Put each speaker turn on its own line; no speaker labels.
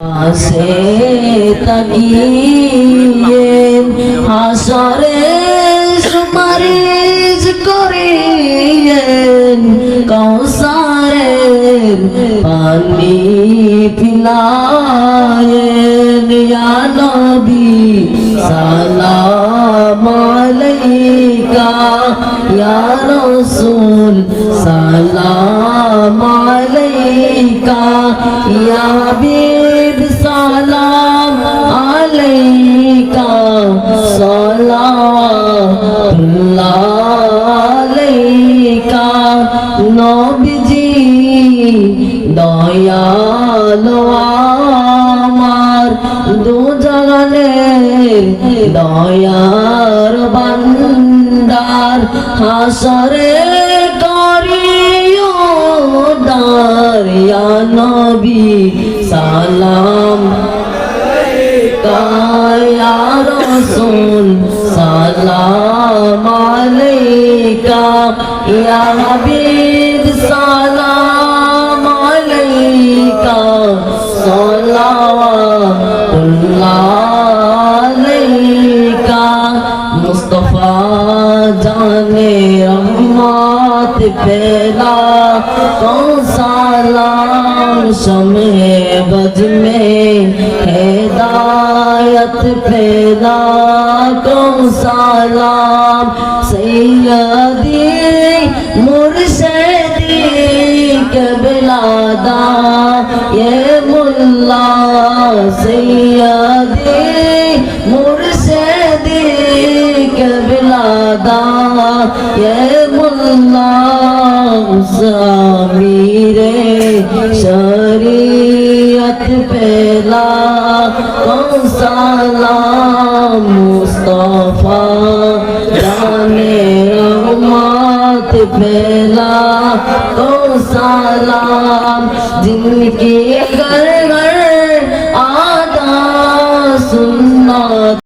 আসে তাকিয়ে হাসরে সুপারিশ করিয়েন কৌসারের পানি পিলায়েন ইয়া নবী সালাম আলাইকা ইয়া রাসূল সালাম আলাইকা ইয়া হাবিব সালাম আলাইকা সালাওয়াতুল্লাহ আলাইকা নবীজি দয়ালু আমার দু জাহানের দয়ার বান্দার হাসরে করিও দার ইয়া নবী সালাম আলাইকা ইয়া রাসূল সালাম আলাইকা ইয়া হাবিব সালাম আলাইকা সালাওয়াতুল্লাহ আলাইকা মুস্তাফা জানে রহমত পেলা कौन सालाम शमे बज में हिदायत पैदा कौन सालाम सैयदी मुर्शिदी कबलादा ये मुल्ला सैयदी मुर्शिदी कबलादा ये मुल्ला ज़मीरे शरीयत पहला कौन सालाम मुस्तफा जाने रहमत पहला कौन सालाम जिनकी घर घर